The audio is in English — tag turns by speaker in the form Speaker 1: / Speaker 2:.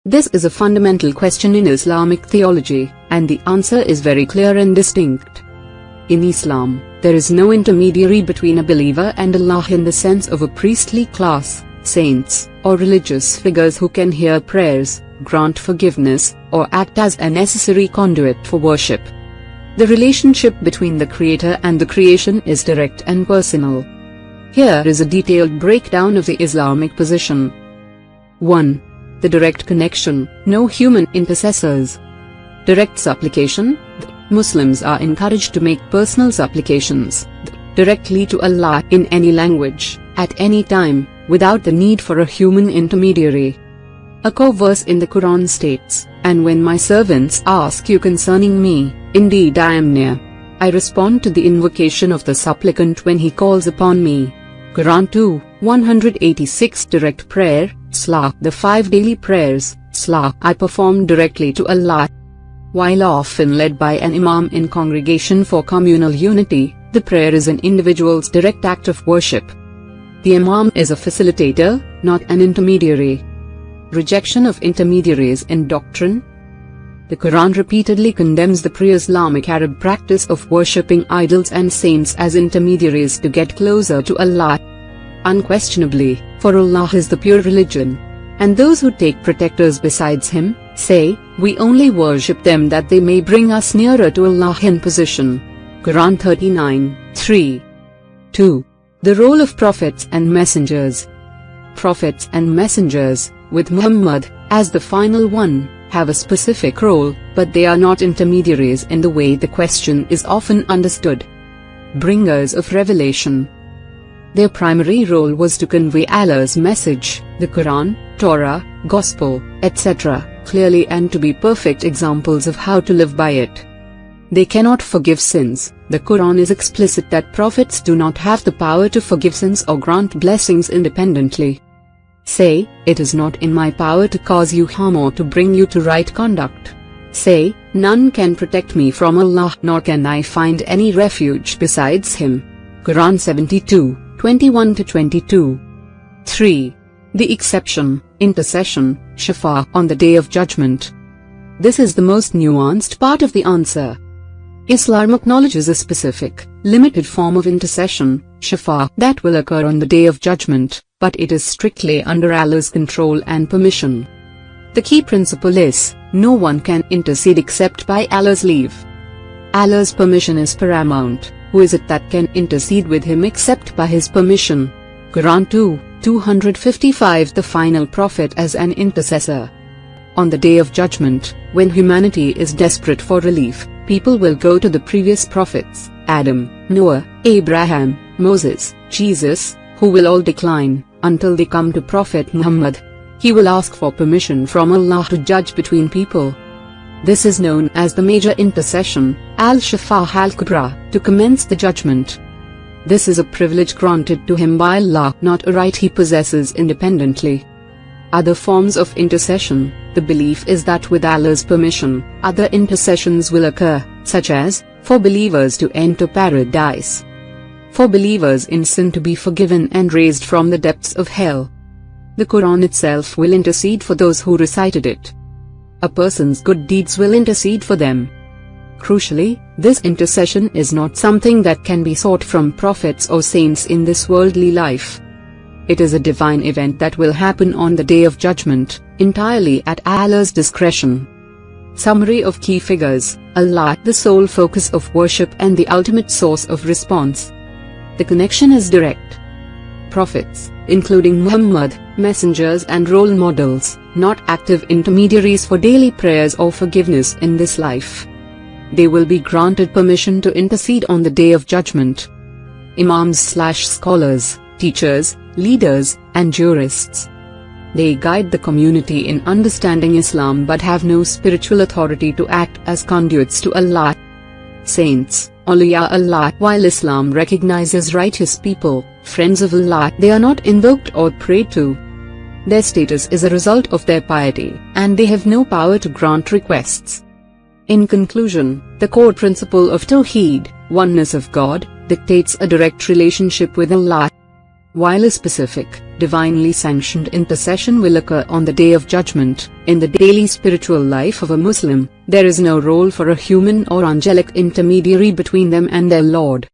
Speaker 1: This is a fundamental question in Islamic theology, and the answer is very clear and distinct. In Islam, there is no intermediary between a believer and Allah in the sense of a priestly class, saints, or religious figures who can hear prayers, grant forgiveness, or act as a necessary conduit for worship. The relationship between the Creator and the creation is direct and personal. Here is a detailed breakdown of the Islamic position. 1. The direct connection, no human intercessors. Direct supplication. Muslims are encouraged to make personal supplications directly to Allah in any language, at any time, without the need for a human intermediary. A core verse in the Quran states, "And when my servants ask you concerning me, indeed I am near. I respond to the invocation of the supplicant when he calls upon me." Quran 2:186. Direct prayer, Salah. The 5 daily prayers, Salah, I perform directly to Allah. While often led by an imam in congregation for communal unity, the prayer is an individual's direct act of worship. The imam is a facilitator, not an intermediary. Rejection of intermediaries in doctrine. The Quran repeatedly condemns the pre-Islamic Arab practice of worshipping idols and saints as intermediaries to get closer to Allah. Unquestionably, for Allah is the pure religion. And those who take protectors besides Him, say, we only worship them that they may bring us nearer to Allah in position. Quran 39:3. 2. The role of prophets and messengers. Prophets and messengers, with Muhammad as the final one, have a specific role, but they are not intermediaries in the way the question is often understood. Bringers of revelation. Their primary role was to convey Allah's message, the Quran, Torah, Gospel, etc., clearly and to be perfect examples of how to live by it. They cannot forgive sins. The Quran is explicit that prophets do not have the power to forgive sins or grant blessings independently. Say, it is not in my power to cause you harm or to bring you to right conduct. Say, none can protect me from Allah nor can I find any refuge besides Him. Quran 72:21-22. 3. The exception, intercession, shafa, on the Day of Judgment. This is the most nuanced part of the answer. Islam acknowledges a specific, limited form of intercession, shafa, that will occur on the Day of Judgment, but it is strictly under Allah's control and permission. The key principle is, no one can intercede except by Allah's leave. Allah's permission is paramount. Who is it that can intercede with Him except by His permission? Quran 2:255. The final prophet as an intercessor. On the Day of Judgment, when humanity is desperate for relief, people will go to the previous prophets, Adam, Noah, Abraham, Moses, Jesus, who will all decline, until they come to Prophet Muhammad. He will ask for permission from Allah to judge between people. This is known as the major intercession, al-Shafa'ah al-Kubra, to commence the judgment. This is a privilege granted to him by Allah, not a right he possesses independently. Other forms of intercession, the belief is that with Allah's permission, other intercessions will occur, such as, for believers to enter paradise, for believers in sin to be forgiven and raised from the depths of hell. The Quran itself will intercede for those who recited it. A person's good deeds will intercede for them. Crucially, this intercession is not something that can be sought from prophets or saints in this worldly life. It is a divine event that will happen on the Day of Judgment, entirely at Allah's discretion. Summary of key figures: Allah, the sole focus of worship and the ultimate source of response. The connection is direct. Prophets, including Muhammad, messengers and role models, not active intermediaries for daily prayers or forgiveness in this life. They will be granted permission to intercede on the Day of Judgment. Imams/scholars, teachers, leaders, and jurists. They guide the community in understanding Islam but have no spiritual authority to act as conduits to Allah. Saints, awliya Allah. While Islam recognizes righteous people, friends of Allah, they are not invoked or prayed to. Their status is a result of their piety, and they have no power to grant requests. In conclusion, the core principle of Tawheed, oneness of God, dictates a direct relationship with Allah. While a specific, divinely sanctioned intercession will occur on the Day of Judgment. In the daily spiritual life of a Muslim, there is no role for a human or angelic intermediary between them and their Lord.